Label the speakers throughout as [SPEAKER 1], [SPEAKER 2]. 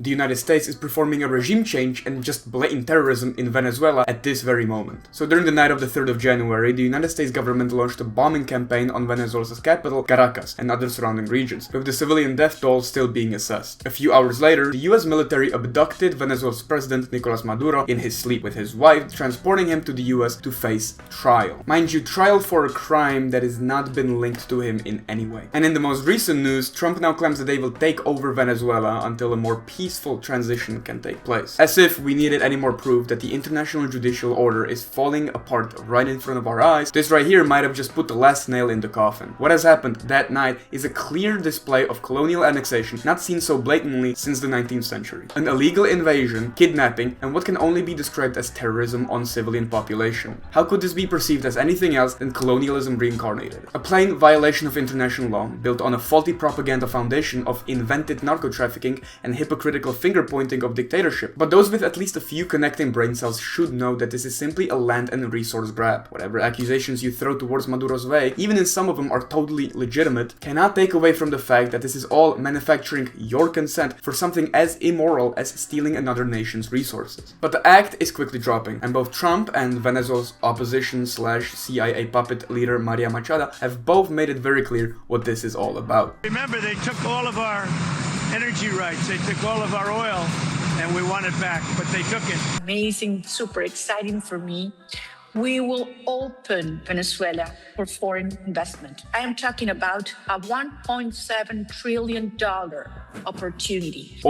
[SPEAKER 1] The United States is performing a regime change and just blatant terrorism in Venezuela at this very moment. So during the night of the 3rd of January, the United States government launched a bombing campaign on Venezuela's capital, Caracas, and other surrounding regions, with the civilian death toll still being assessed. A few hours later, the US military abducted Venezuela's president Nicolas Maduro in his sleep, with his wife transporting him to the US to face trial. Mind you, trial for a crime that has not been linked to him in any way. And in the most recent news, Trump now claims that they will take over Venezuela until a more peaceful transition can take place. As if we needed any more proof that the international judicial order is falling apart right in front of our eyes, this right here might have just put the last nail in the coffin. What has happened that night is a clear display of colonial annexation not seen so blatantly since the 19th century. An illegal invasion, kidnapping, and what can only be described as terrorism on civilian population. How could this be perceived as anything else than colonialism reincarnated? A plain violation of international law, built on a faulty propaganda foundation of invented narco-trafficking and hypocritical finger-pointing of dictatorship. But those with at least a few connecting brain cells should know that this is simply a land and resource grab. Whatever accusations you throw towards Maduro's way, even if some of them are totally legitimate, cannot take away from the fact that this is all manufacturing your consent for something as immoral as stealing another nation's resources. But the act is quickly dropping, and both Trump and Venezuela's opposition/CIA puppet leader Maria Machada have both made it very clear what this is all about.
[SPEAKER 2] Remember, they took all of our energy rights, they took all of our oil, and we want it back, but they took it.
[SPEAKER 3] Amazing, super exciting for me. We will open Venezuela for foreign investment. I am talking about a $1.7 trillion opportunity.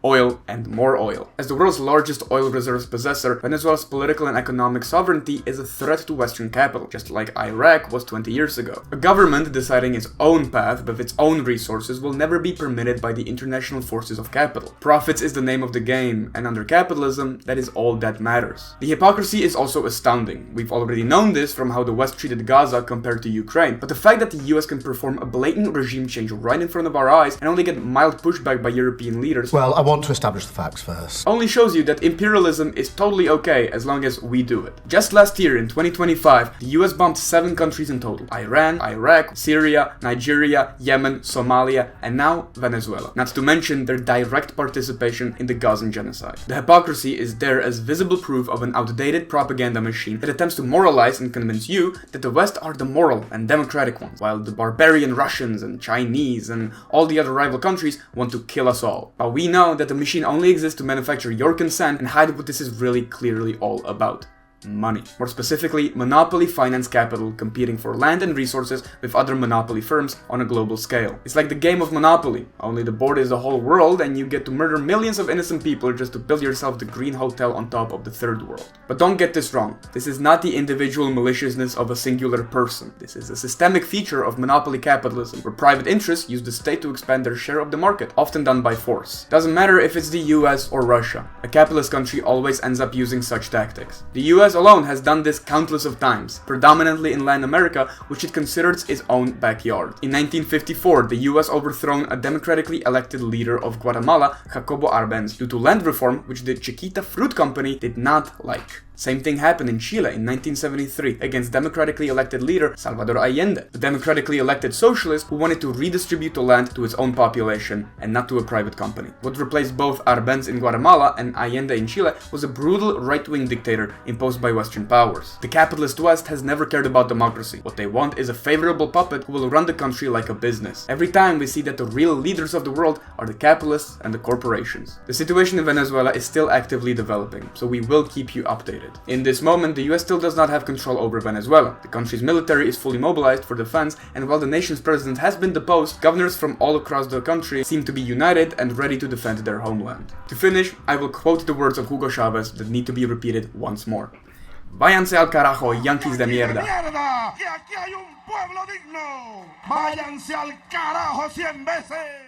[SPEAKER 1] Oil, and more oil. As the world's largest oil reserves possessor, Venezuela's political and economic sovereignty is a threat to Western capital, just like Iraq was 20 years ago. A government deciding its own path with its own resources will never be permitted by the international forces of capital. Profits is the name of the game, and under capitalism, that is all that matters. The hypocrisy is also astounding. We've already known this from how the West treated Gaza compared to Ukraine, but the fact that the US can perform a blatant regime change right in front of our eyes and only get mild pushback by European leaders,
[SPEAKER 4] well, I want to establish the facts first.
[SPEAKER 1] Only shows you that imperialism is totally okay as long as we do it. Just last year, in 2025, the US bombed 7 countries in total: Iran, Iraq, Syria, Nigeria, Yemen, Somalia, and now Venezuela. Not to mention their direct participation in the Gazan genocide. The hypocrisy is there as visible proof of an outdated propaganda machine that attempts to moralize and convince you that the West are the moral and democratic ones, while the barbarian Russians and Chinese and all the other rival countries want to kill us all. But we know that the machine only exists to manufacture your consent and hide what this is really clearly all about. Money. More specifically, monopoly finance capital competing for land and resources with other monopoly firms on a global scale. It's like the game of Monopoly, only the board is the whole world and you get to murder millions of innocent people just to build yourself the green hotel on top of the third world. But don't get this wrong, this is not the individual maliciousness of a singular person. This is a systemic feature of monopoly capitalism, where private interests use the state to expand their share of the market, often done by force. Doesn't matter if it's the US or Russia, a capitalist country always ends up using such tactics. The US alone has done this countless of times, predominantly in Latin America, which it considers its own backyard. In 1954, the US overthrown a democratically elected leader of Guatemala, Jacobo Arbenz, due to land reform which the Chiquita Fruit Company did not like. Same thing happened in Chile in 1973 against democratically elected leader Salvador Allende, the democratically elected socialist who wanted to redistribute the land to its own population and not to a private company. What replaced both Arbenz in Guatemala and Allende in Chile was a brutal right-wing dictator imposed by Western powers. The capitalist West has never cared about democracy. What they want is a favorable puppet who will run the country like a business. Every time we see that the real leaders of the world are the capitalists and the corporations. The situation in Venezuela is still actively developing, so we will keep you updated. In this moment, the US still does not have control over Venezuela. The country's military is fully mobilized for defense, and while the nation's president has been deposed, governors from all across the country seem to be united and ready to defend their homeland. To finish, I will quote the words of Hugo Chavez that need to be repeated once more. Váyanse al carajo, yanquis de mierda.
[SPEAKER 5] ¡Que aquí hay un pueblo digno! ¡Váyanse al carajo 100 veces!